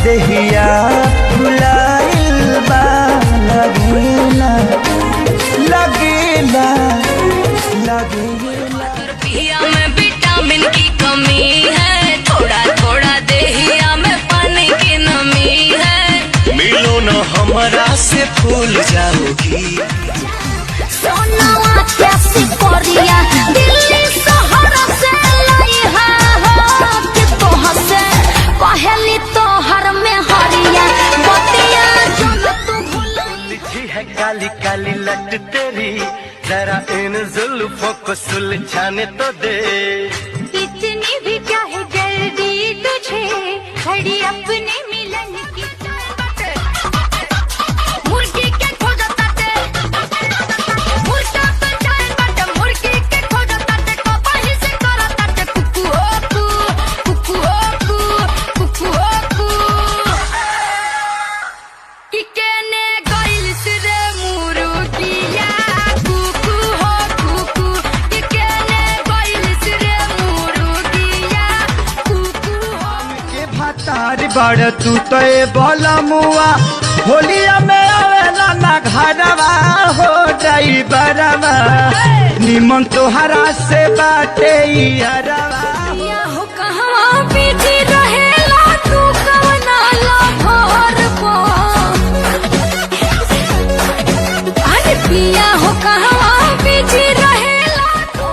देहिया फुलाइल बा लगेला लगेला लगेला। पिया में विटामिन की कमी है, थोड़ा थोड़ा देहिया में पानी की नमी है। मिलो न हमरा से फूल जाओगी। सोनावा कैसी कोरिया दिल्ली शहर से लाई है कि तोह से पहली तोहर में हरिया बतिया जो तू भूल। लिखी है काली काली लट तेरी, जरा इन जुल्फों को सुलझाने तो दे। इतनी भी क्या है जल्दी तुझे, खड़ी अपने मिलन की। मुर्गी के खोजता ते मुर्गा पे जाए बट मुर्गी के खोजता ते कपाही से करता ते कुकू ओकू कुकू ओकू कुकू ओकू। कि केने गइल से रे मुर्गिया कुकू हो कुकू। कि केने गइल से रे मुर्गिया कुकू हो। के भातार बड़ तू तो ए बोला मुआ, होलिया में आवेला ना घरवा हो जाई बरवा। निमन तोहरा से बाटे यारवा। या हो कहवा बिजी रहेला तू कवना लभर पो। अरे पिया हो कहवा बिजी रहेला तू।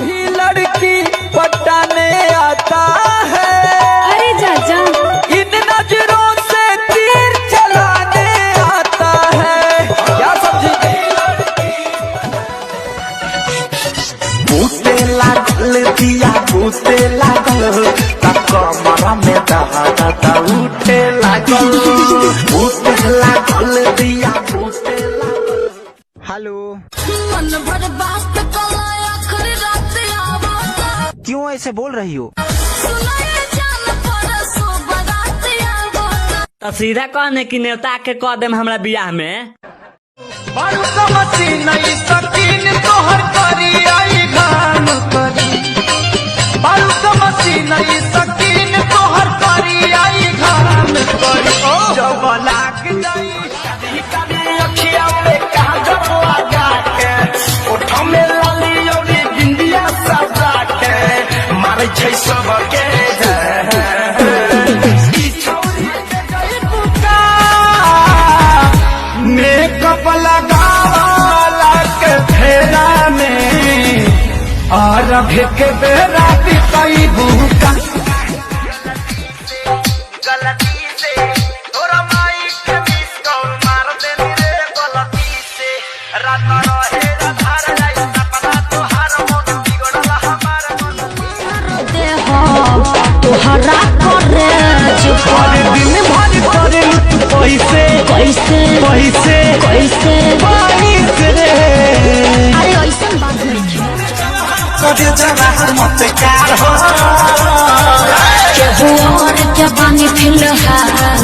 भी लड़की पटाने आता है, अरे जाजा इन नजरों से तीर चलाने आता है। क्या समझी? बूते लागल दिया बूते लागल, कमरा में दहा उठे लागल। बूते लागल दिया बूते लागल। हेलो, मन भर बात कला आखिर रात आवता। क्यों ऐसे बोल रही हो? सुनाए जान परसो बारात आवता। तो सीधा कहने की नेता के कह देम हमरा बियाह में। बारू समझी नहीं सकीन तोहर करी आई गान करी। बारू समझी नहीं सकीन तोहर करी आई गान करी। जब लाग जाई कभी कभी अखिया पे कहा जब लगा के, ओठ में लाली और बिंदिया सजा के, मारे छै सबके मेकअप लगावाला के फेरा में और के बेरा कई भूखा। गलती से थोड़ा माइक मिस कॉल मार देनी रे गलती से। रात रहे धार जाई सपना तोहार मन बिगड़ला हमार मन। दे हो तोहरा करे जो दिन भर करे पैसे कैसे पैसे कैसे बारिश रे। अरे ऐसा बात नहीं कदे जरा मत कार हो केहू और के बानी फिलहाल